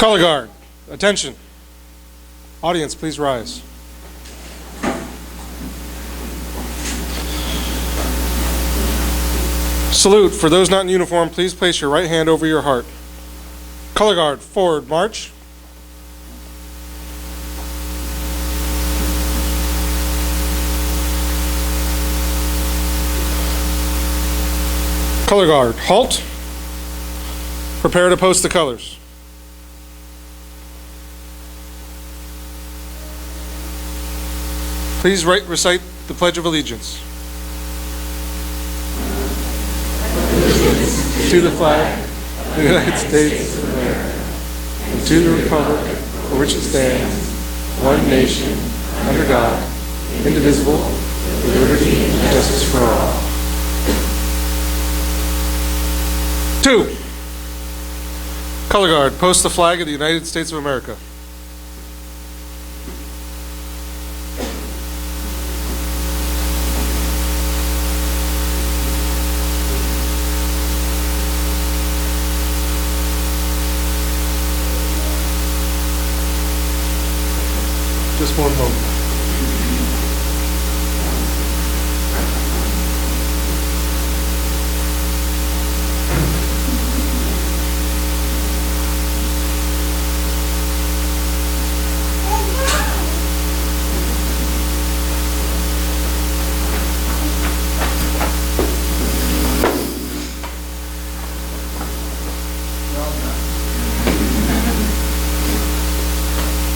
Color guard, attention. Audience, please rise. Salute. For those not in uniform, please place your right hand over your heart. Color guard, forward, march. Color guard, halt. Prepare to post the colors. Please recite the Pledge of Allegiance. To the flag of the United States of America, and to the republic for which it stands, one nation, under God, indivisible, with liberty and justice for all. 2. Color guard, post the flag of the United States of America. Just one moment.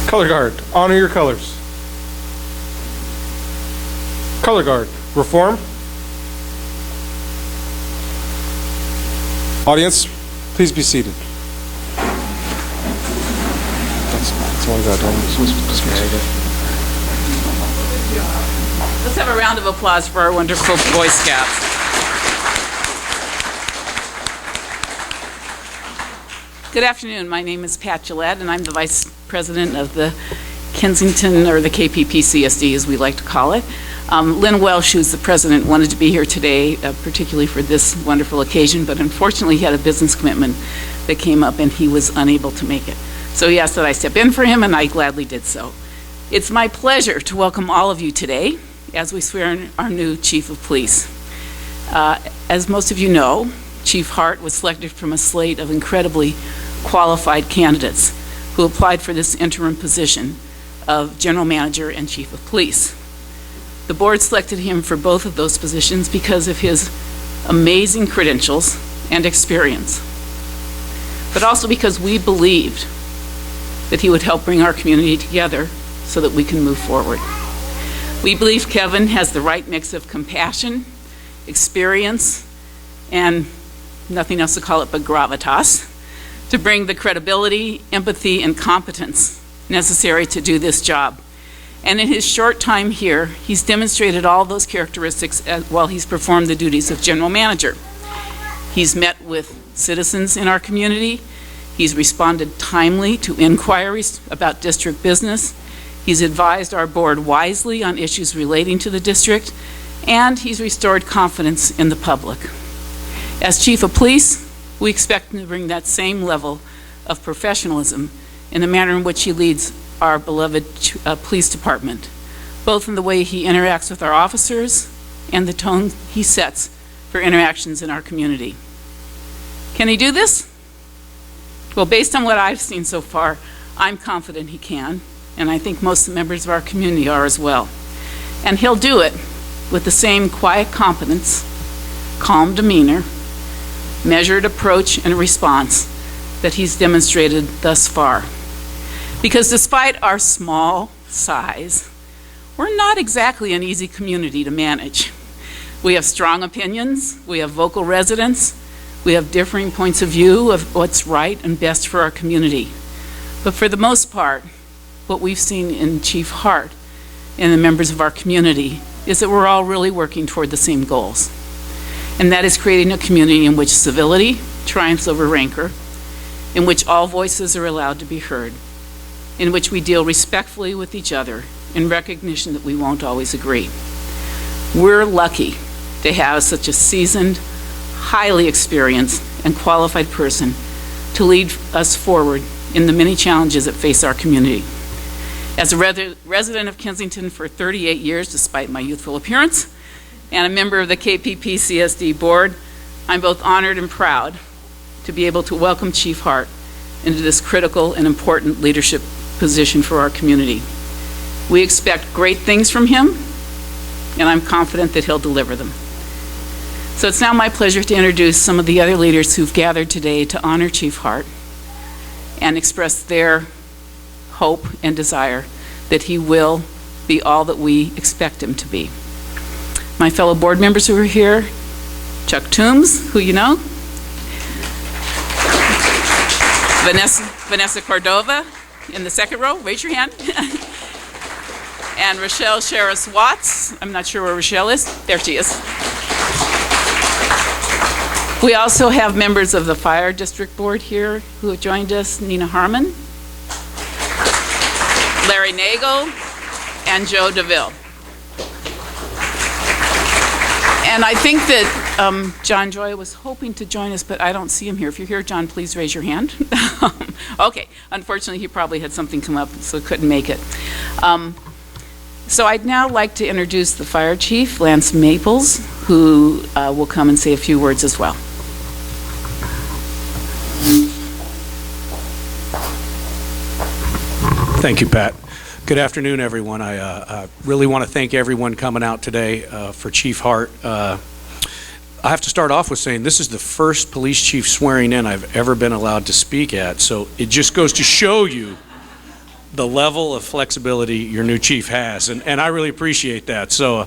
Color guard, honor your colors. Color guard, reform. Audience, please be seated. That's all I got. Let's have a round of applause for our wonderful Boy Scouts. Good afternoon. My name is Pat Gillette, and I'm the Vice President of the Kensington, or the KPPCSD, as we like to call it. Lynn Welsh, who's the president, wanted to be here today, particularly for this wonderful occasion, but unfortunately he had a business commitment that came up and he was unable to make it. So he asked that I step in for him, and I gladly did so. It's my pleasure to welcome all of you today as we swear in our new Chief of Police. As most of you know, Chief Hart was selected from a slate of incredibly qualified candidates who applied for this interim position of General Manager and Chief of Police. The board selected him for both of those positions because of his amazing credentials and experience, but also because we believed that he would help bring our community together so that we can move forward. We believe Kevin has the right mix of compassion, experience, and nothing else to call it but gravitas, to bring the credibility, empathy, and competence necessary to do this job. And in his short time here, he's demonstrated all those characteristics while he's performed the duties of General Manager. He's met with citizens in our community. He's responded timely to inquiries about district business. He's advised our board wisely on issues relating to the district, and he's restored confidence in the public. As Chief of Police, we expect him to bring that same level of professionalism in the manner in which he leads our beloved police department, both in the way he interacts with our officers and the tone he sets for interactions in our community. Can he do this? Well, based on what I've seen so far, I'm confident he can, and I think most of the members of our community are as well. And he'll do it with the same quiet competence, calm demeanor, measured approach and response that he's demonstrated thus far. Because despite our small size, we're not exactly an easy community to manage. We have strong opinions, we have vocal residents, we have differing points of view of what's right and best for our community. But for the most part, what we've seen in Chief Hart and the members of our community is that we're all really working toward the same goals. And that is creating a community in which civility triumphs over rancor, in which all voices are allowed to be heard, in which we deal respectfully with each other in recognition that we won't always agree. We're lucky to have such a seasoned, highly experienced, and qualified person to lead us forward in the many challenges that face our community. As a resident of Kensington for 38 years, despite my youthful appearance, and a member of the KPPCSD board, I'm both honored and proud to be able to welcome Chief Hart into this critical and important leadership position for our community. We expect great things from him, and I'm confident that he'll deliver them. So it's now my pleasure to introduce some of the other leaders who've gathered today to honor Chief Hart and express their hope and desire that he will be all that we expect him to be. My fellow board members who are here, Chuck Toombs, who you know, Vanessa Cordova in the second row, raise your hand. And Rochelle Sherris-Watts, I'm not sure where Rochelle is, there she is. We also have members of the Fire District Board here who have joined us, Nina Harmon, Larry Nagel, and Joe DeVille. And I think that John Joy was hoping to join us, but I don't see him here. If you're here, John, please raise your hand. Okay, unfortunately, he probably had something come up, so couldn't make it. So I'd now like to introduce the Fire Chief, Lance Maples, who will come and say a few words as well. Thank you, Pat. Good afternoon, everyone. I really want to thank everyone coming out today for Chief Hart. I have to start off with saying this is the first police chief swearing in I've ever been allowed to speak at, so it just goes to show you the level of flexibility your new chief has, and I really appreciate that. So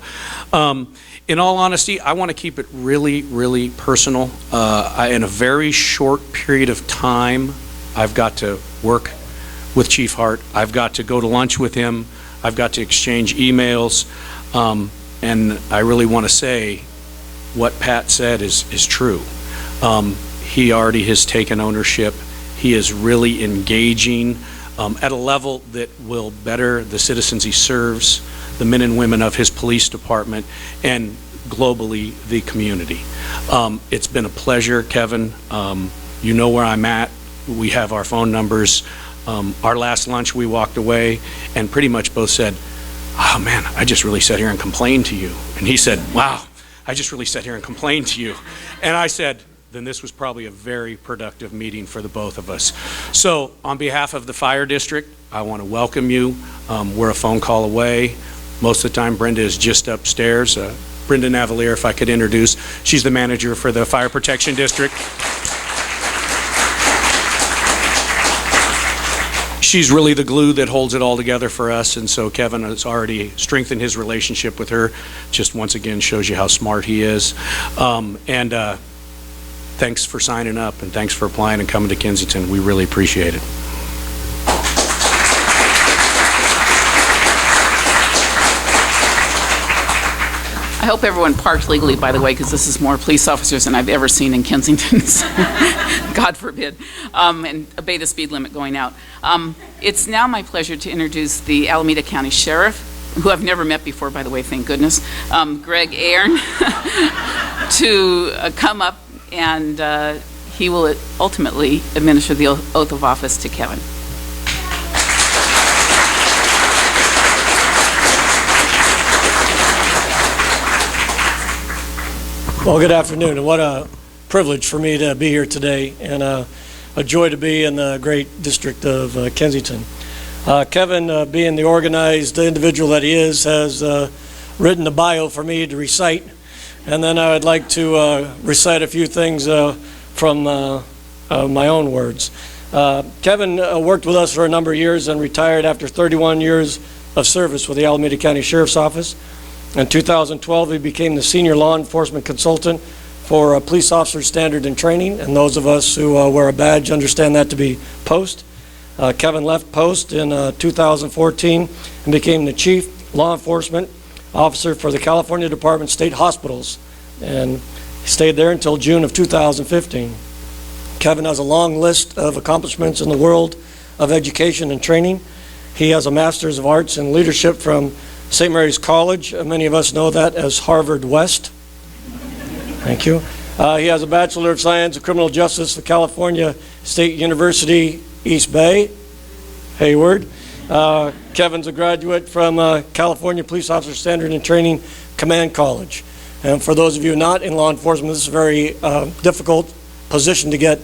in all honesty, I want to keep it really, really personal. In a very short period of time, I've got to work with Chief Hart. I've got to go to lunch with him. I've got to exchange emails. And I really want to say what Pat said is true. He already has taken ownership. He is really engaging at a level that will better the citizens he serves, the men and women of his police department, and globally the community. It's been a pleasure, Kevin. You know where I'm at. We have our phone numbers. Our last lunch, we walked away and pretty much both said, "Oh man, I just really sat here and complained to you." And he said, "Wow, I just really sat here and complained to you." And I said, then this was probably a very productive meeting for the both of us. So on behalf of the Fire District, I want to welcome you. We're a phone call away. Most of the time, Brenda is just upstairs. Brenda Navalier, if I could introduce. She's the manager for the Fire Protection District. She's really the glue that holds it all together for us, and so Kevin has already strengthened his relationship with her. Just once again shows you how smart he is. Thanks for signing up, and thanks for applying and coming to Kensington. We really appreciate it. I hope everyone parked legally, by the way, because this is more police officers than I've ever seen in Kensington. So, God forbid, and obey the speed limit going out. It's now my pleasure to introduce the Alameda County Sheriff, who I've never met before, by the way, thank goodness, Greg Aarn, to come up, and he will ultimately administer the oath of office to Kevin. Well, good afternoon, and what a privilege for me to be here today, and a joy to be in the great district of Kensington. Kevin, being the organized individual that he is, has written a bio for me to recite, and then I would like to recite a few things from my own words. Kevin worked with us for a number of years and retired after 31 years of service with the Alameda County Sheriff's Office. In 2012, he became the Senior Law Enforcement Consultant for Police Officer Standard and Training, and those of us who wear a badge understand that to be POST. Kevin left POST in 2014 and became the Chief Law Enforcement Officer for the California Department of State Hospitals, and he stayed there until June of 2015. Kevin has a long list of accomplishments in the world of education and training. He has a Master's of Arts in Leadership from St. Mary's College. Many of us know that as Harvard West. Thank you. He has a Bachelor of Science in Criminal Justice from California State University East Bay, Hayward. Kevin's a graduate from California Police Officer Standard and Training Command College. And for those of you not in law enforcement, this is a very difficult position to get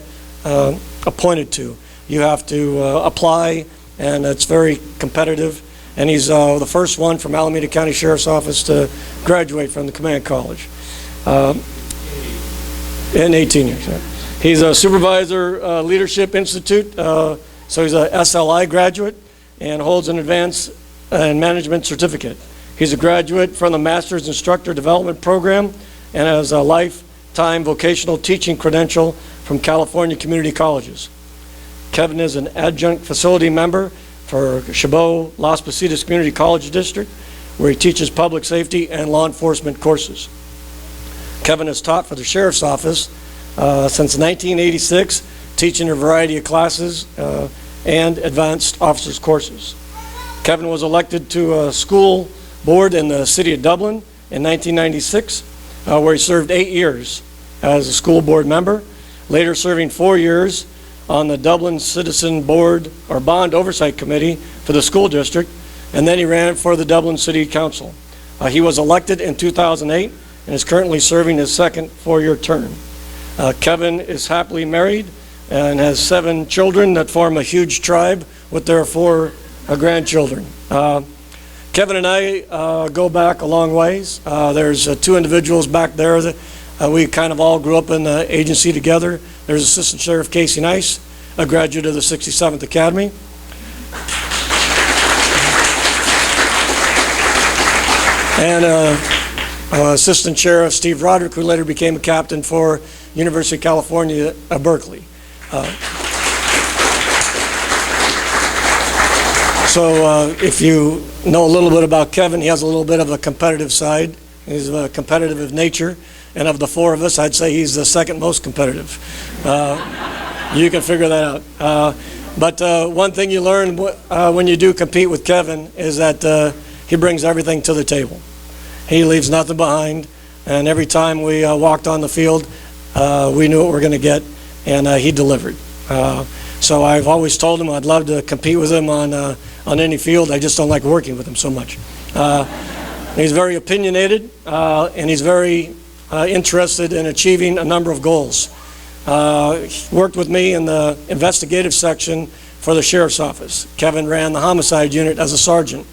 appointed to. You have to apply, and it's very competitive. And he's the first one from Alameda County Sheriff's Office to graduate from the Command College in 18 years. Yeah. He's a Supervisor Leadership Institute, so he's a SLI graduate and holds an Advanced in Management certificate. He's a graduate from the Master's Instructor Development Program and has a lifetime vocational teaching credential from California Community Colleges. Kevin is an adjunct facility member for Chabot Las Positas Community College District, where he teaches public safety and law enforcement courses. Kevin has taught for the Sheriff's Office since 1986, teaching a variety of classes and advanced officers courses. Kevin was elected to a school board in the city of Dublin in 1996, where he served 8 years as a school board member, later serving 4 years on the Dublin Citizen Board or Bond Oversight Committee for the school district, and then he ran for the Dublin City Council. He was elected in 2008 and is currently serving his second 4-year term. Kevin is happily married and has 7 children that form a huge tribe with their 4 grandchildren. Kevin and I go back a long ways. There's 2 individuals back there that we kind of all grew up in the agency together. There's Assistant Sheriff Casey Nice, a graduate of the 67th Academy. And Assistant Sheriff Steve Roderick, who later became a captain for University of California, Berkeley. So if you know a little bit about Kevin, he has a little bit of a competitive side. He's competitive of nature, and of the 4 of us, I'd say he's the second most competitive. You can figure that out. But one thing you learn when you do compete with Kevin is that he brings everything to the table. He leaves nothing behind, and every time we walked on the field, we knew what we were going to get, and he delivered. So I've always told him I'd love to compete with him on any field. I just don't like working with him so much. He's very opinionated, and he's very interested in achieving a number of goals. He worked with me in the investigative section for the Sheriff's Office. Kevin ran the homicide unit as a sergeant.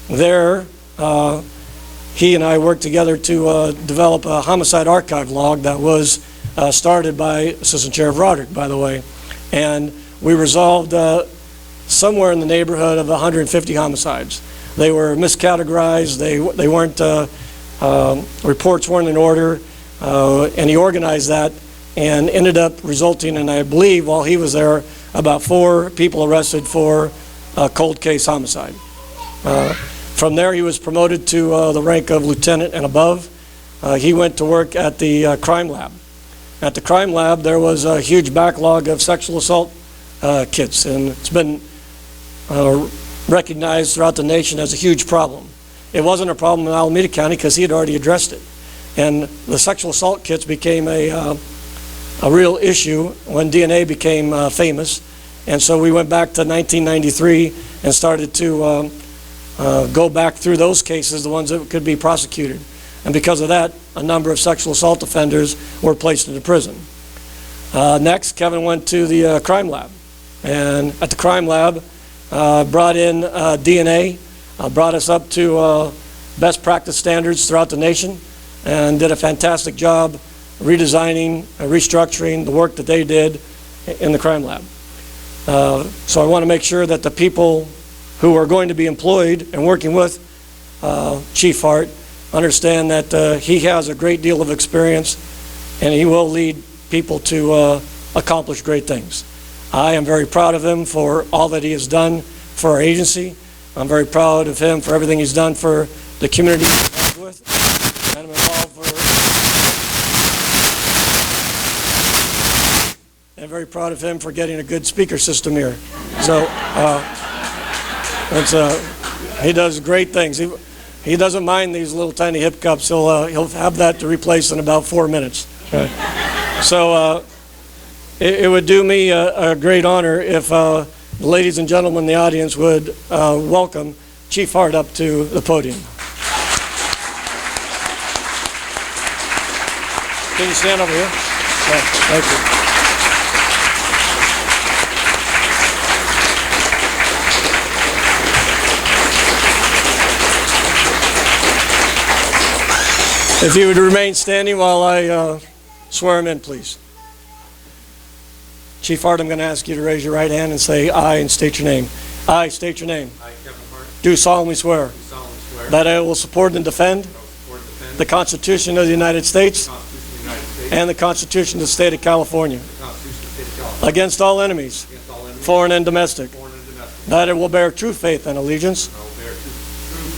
There, he and I worked together to develop a homicide archive log that was started by Assistant Sheriff Roderick, by the way. And we resolved somewhere in the neighborhood of 150 homicides. They were miscategorized, they weren't, reports weren't in order, and he organized that and ended up resulting in, I believe, while he was there, about 4 people arrested for cold case homicide. From there, he was promoted to the rank of lieutenant and above. He went to work at the crime lab. At the crime lab, there was a huge backlog of sexual assault kits, and it's been recognized throughout the nation as a huge problem. It wasn't a problem in Alameda County because he had already addressed it. And the sexual assault kits became a real issue when DNA became famous. And so we went back to 1993 and started to go back through those cases, the ones that could be prosecuted. And because of that, a number of sexual assault offenders were placed into prison. Next, Kevin went to the crime lab. And at the crime lab, brought in DNA, brought us up to best practice standards throughout the nation, and did a fantastic job redesigning, restructuring the work that they did in the crime lab. So I want to make sure that the people who are going to be employed and working with Chief Hart understand that he has a great deal of experience and he will lead people to accomplish great things. I am very proud of him for all that he has done for our agency. I'm very proud of him for everything he's done for the community he's involved with. And I'm involved and very proud of him for getting a good speaker system here. So he does great things. He doesn't mind these little tiny hiccups. He'll have that to replace in about 4 minutes. Okay. So it would do me a great honor if the ladies and gentlemen in the audience would welcome Chief Hart up to the podium. Can you stand over here? Yeah, thank you. If you would remain standing while I swear him in, please. Chief Hart, I'm going to ask you to raise your right hand and say aye and state your name. I state your name. I, Kevin Hart, Do solemnly swear do solemnly swear that I will support and defend that I will support and defend the Constitution of the United States the Constitution of the United States and the Constitution of the State of California and the Constitution of the State of California against all enemies, against all enemies, foreign and domestic, foreign and domestic, that I will bear true faith and allegiance and I will bear true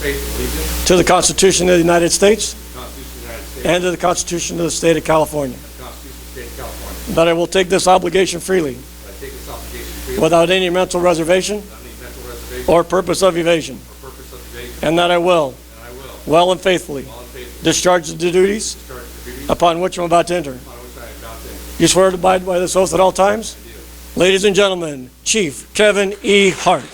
faith and allegiance to the Constitution of the United States to the Constitution of the United States and to the Constitution of the State of California, and the Constitution of the State of California, that I will take this obligation freely that I take this obligation freely without any mental reservation without any mental reservation or purpose of evasion, or purpose of evasion, and that I will, and I will, well and faithfully, well and faithfully, discharge the duties discharge the duties upon which I'm about to enter. upon which I am about to enter. You swear to abide by this oath at all times? I do. Ladies and gentlemen, Chief Kevin E. Hart.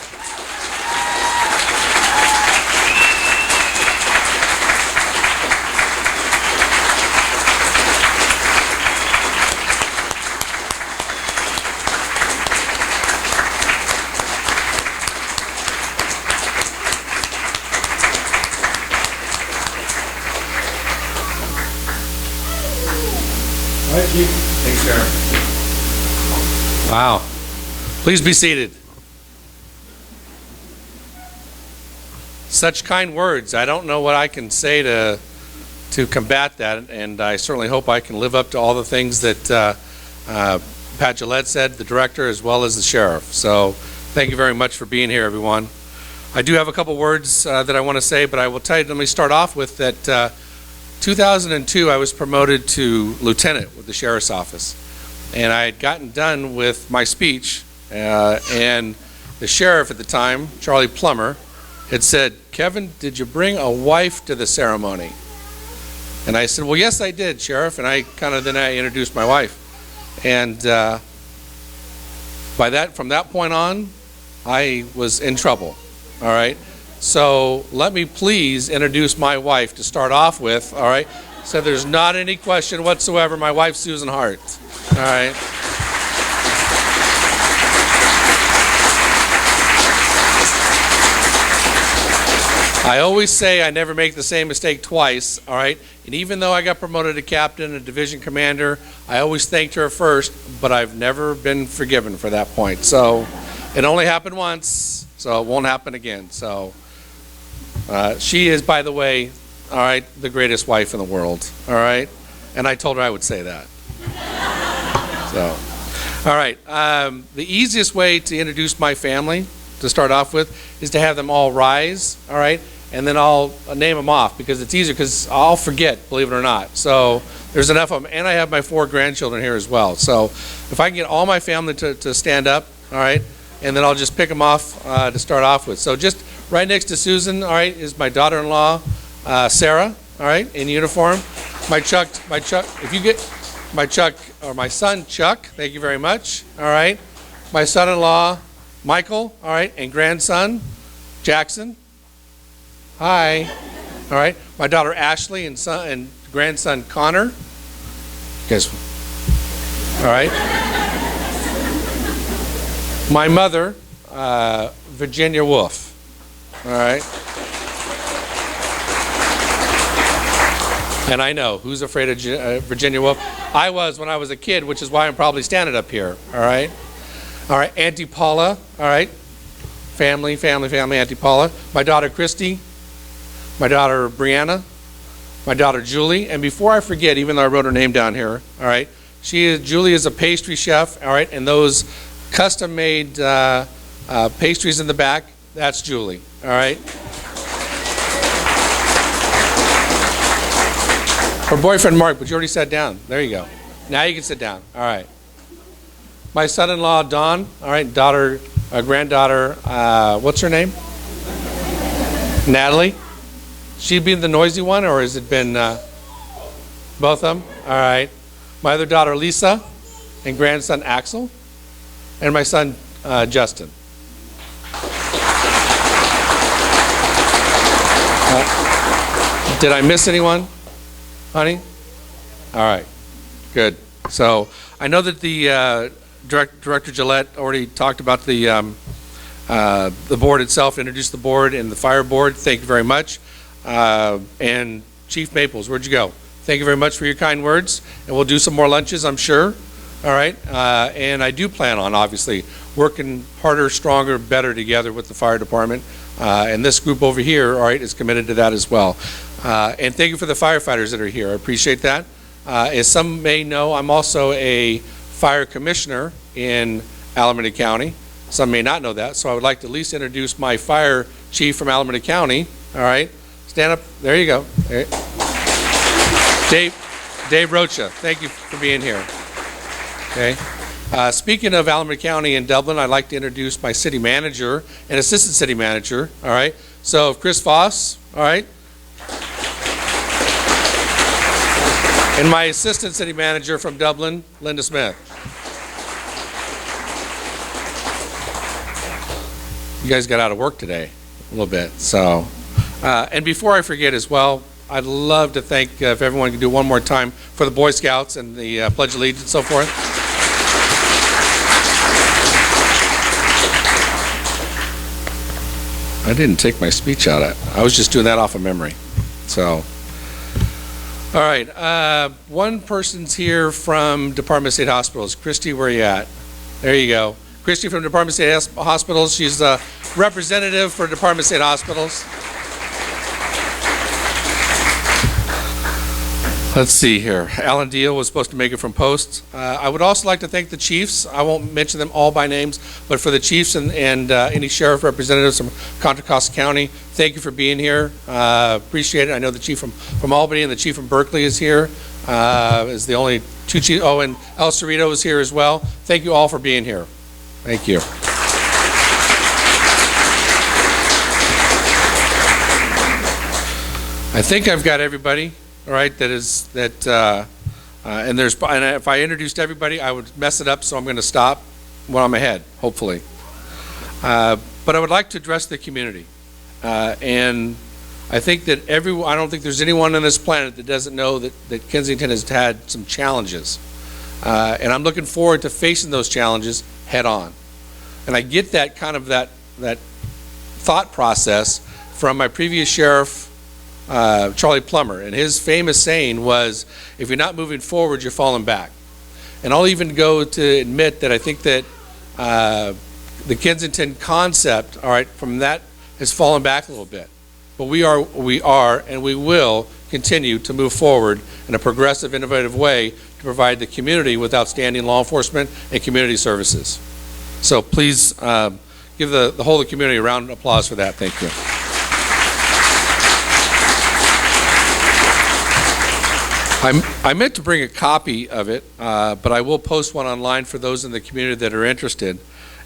All right, Chief. Thanks, Sheriff. Wow. Please be seated. Such kind words. I don't know what I can say to combat that, and I certainly hope I can live up to all the things that Pat Gillette said, the director, as well as the sheriff. So thank you very much for being here, everyone. I do have a couple words that I want to say, but I will tell you, let me start off with that 2002, I was promoted to lieutenant with the sheriff's office. And I had gotten done with my speech, and the sheriff at the time, Charlie Plummer, had said, "Kevin, did you bring a wife to the ceremony?" And I said, "Well, yes, I did, Sheriff." And I introduced my wife. And from that point on, I was in trouble. All right. So let me please introduce my wife to start off with. All right. So there's not any question whatsoever. My wife, Susan Hart. All right. I always say I never make the same mistake twice, all right? And even though I got promoted to captain and division commander, I always thanked her first, but I've never been forgiven for that point. So it only happened once, so it won't happen again. So she is, by the way, all right, the greatest wife in the world, all right? And I told her I would say that. So, all right. The easiest way to introduce my family, to start off with, is to have them all rise, all right? And then I'll name them off because it's easier, because I'll forget, believe it or not. So there's enough of them. And I have my 4 grandchildren here as well. So if I can get all my family to stand up, all right, and then I'll just pick them off to start off with. So just right next to Susan, all right, is my daughter-in-law, Sarah, all right, in uniform. My son Chuck, thank you very much, all right. My son-in-law, Michael, all right, and grandson, Jackson. Hi. All right. My daughter Ashley and grandson Connor. Guys. All right. My mother, Virginia Wolf. All right. And I know, who's afraid of Virginia Wolf? I was when I was a kid, which is why I'm probably standing up here. All right. All right. Auntie Paula. All right. Family, Auntie Paula. My daughter Christy. My daughter Brianna, my daughter Julie, and before I forget, even though I wrote her name down here, all right, Julie is a pastry chef, all right, and those custom-made pastries in the back, that's Julie, all right. Her boyfriend Mark, but you already sat down. There you go. Now you can sit down. All right. My son-in-law Dawn, all right, granddaughter, what's her name? Natalie. She been the noisy one, or has it been both of them? All right. My other daughter, Lisa. and grandson Axel, and my son Justin. Did I miss anyone, honey? All right, good. So I know that the Director Gillette already talked about the board itself, introduced the board and the fire board. Thank you very much. And Chief Maples, where'd you go? Thank you very much for your kind words, and we'll do some more lunches, I'm sure. All right, and I do plan on, obviously, working harder, stronger, better together with the fire department. And this group over here, all right, is committed to that as well. And thank you for the firefighters that are here. I appreciate that. As some may know, I'm also a fire commissioner in Alameda County. Some may not know that, so I would like to at least introduce my fire chief from Alameda County. All right, stand up. There you go. There. Dave Rocha, thank you for being here. Okay. Speaking of Alameda County and Dublin, I'd like to introduce my city manager and assistant city manager. All right. So Chris Voss. All right. And my assistant city manager from Dublin, Linda Smith. You guys got out of work today a little bit. So, and before I forget as well, I'd love to thank, if everyone could do one more time, for the Boy Scouts and the Pledge of Allegiance and so forth. I didn't take my speech out. I was just doing that off of memory. So, all right. One person's here from Department of State Hospitals. Christy, where are you at? There you go. Christy from Department of State Hospitals. She's a representative for Department of State Hospitals. Let's see here. Alan Deal was supposed to make it from Post. I would also like to thank the chiefs. I won't mention them all by names, but for the chiefs and any sheriff representatives from Contra Costa County, thank you for being here. Appreciate it. I know the chief from Albany and the chief from Berkeley is here. Is the only two chiefs. Oh, and El Cerrito is here as well. Thank you all for being here. Thank you. I think I've got everybody. All right, and if I introduced everybody, I would mess it up, so I'm going to stop when I'm ahead, hopefully. But I would like to address the community, and I think that I don't think there's anyone on this planet that doesn't know that Kensington has had some challenges, and I'm looking forward to facing those challenges head on. And I get that kind of that thought process from my previous sheriff, Charlie Plummer, and his famous saying was, if you're not moving forward, you're falling back. And I'll even go to admit that I think that the Kensington concept, all right, from that has fallen back a little bit. But we are, and we will continue to move forward in a progressive, innovative way to provide the community with outstanding law enforcement and community services. So please give the whole of the community a round of applause for that. Thank you. I meant to bring a copy of it, but I will post one online for those in the community that are interested.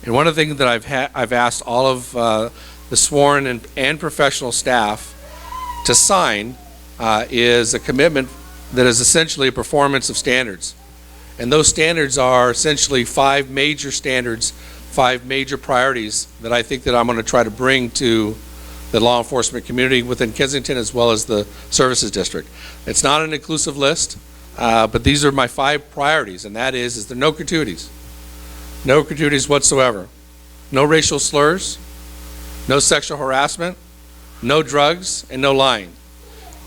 And one of the things that I've asked all of the sworn and professional staff to sign is a commitment that is essentially a performance of standards. And those standards are essentially 5 major standards, 5 major priorities that I think that I'm going to try to bring to the law enforcement community within Kensington as well as the services district. It's not an inclusive list, but these are my 5 priorities, and that is there no gratuities. No gratuities whatsoever. No racial slurs, no sexual harassment, no drugs, and no lying.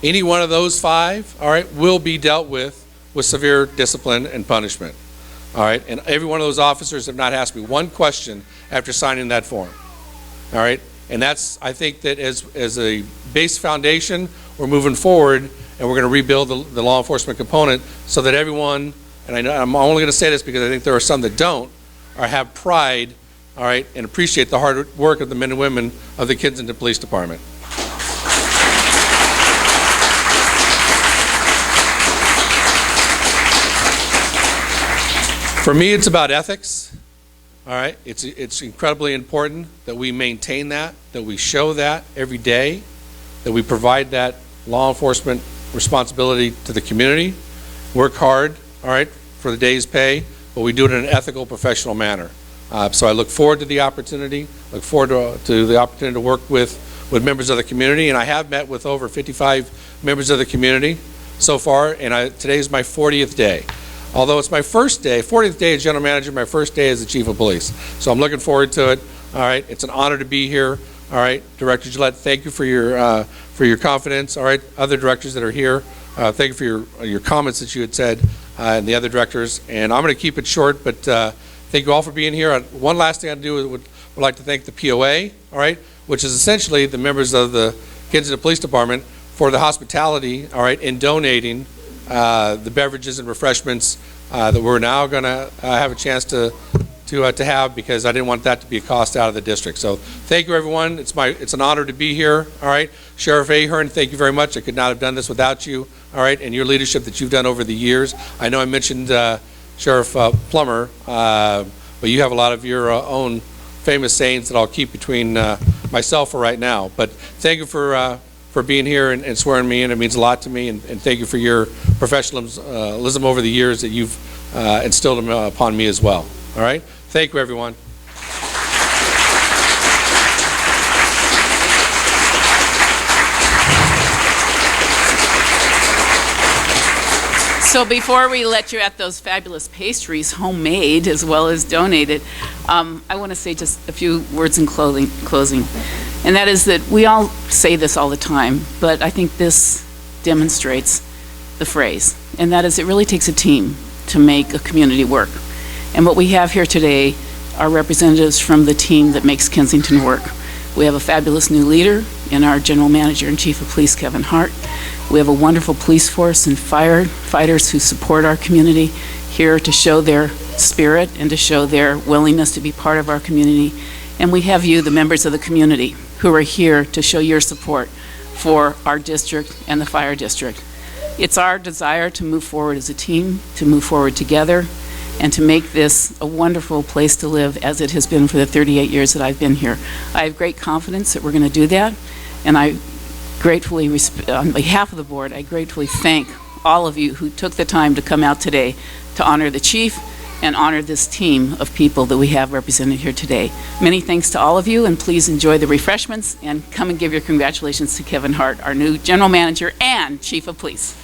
Any one of those 5, all right, will be dealt with severe discipline and punishment. All right, and every one of those officers have not asked me one question after signing that form. All right. And that's, I think that as a base foundation, we're moving forward and we're going to rebuild the law enforcement component so that everyone, and I know I'm only going to say this because I think there are some that don't, or have pride, all right, and appreciate the hard work of the men and women of the Kensington Police Department. For me, it's about ethics. All right, it's incredibly important that we maintain that we show that every day, that we provide that law enforcement responsibility to the community, work hard, all right, for the day's pay, but we do it in an ethical, professional manner. So I look forward to the opportunity, look forward to the opportunity to work with members of the community, and I have met with over 55 members of the community so far, and today is my 40th day. Although it's my first day, 40th day as general manager, my first day as the chief of police. So I'm looking forward to it. All right, it's an honor to be here. All right, Director Gillette, thank you for your confidence. All right, other directors that are here, thank you for your comments that you had said, and the other directors. And I'm going to keep it short, but thank you all for being here. One last thing I'd do would like to thank the POA, all right, which is essentially the members of the Kensington Police Department for the hospitality, all right, in donating the beverages and refreshments that we're now going to have a chance to have, because I didn't want that to be a cost out of the district. So thank you, everyone. It's an honor to be here. All right, Sheriff Ahern, thank you very much. I could not have done this without you. All right, and your leadership that you've done over the years. I know I mentioned Sheriff Plummer, but you have a lot of your own famous sayings that I'll keep between myself for right now. But thank you for being here and swearing me in. It means a lot to me, and thank you for your professionalism over the years that you've instilled upon me as well. All right? Thank you, everyone. So before we let you at those fabulous pastries, homemade as well as donated, I want to say just a few words in closing. And that is that we all say this all the time, but I think this demonstrates the phrase. And that is, it really takes a team to make a community work. And what we have here today are representatives from the team that makes Kensington work. We have a fabulous new leader in our General Manager and Chief of Police, Kevin Hart. We have a wonderful police force and firefighters who support our community, here to show their spirit and to show their willingness to be part of our community. And we have you, the members of the community, who are here to show your support for our district and the fire district. It's our desire to move forward as a team, to move forward together, and to make this a wonderful place to live, as it has been for the 38 years that I've been here. I have great confidence that we're going to do that, and I gratefully, on behalf of the board, I gratefully thank all of you who took the time to come out today to honor the chief and honor this team of people that we have represented here today. Many thanks to all of you, and please enjoy the refreshments and come and give your congratulations to Kevin Hart, our new General Manager and Chief of Police.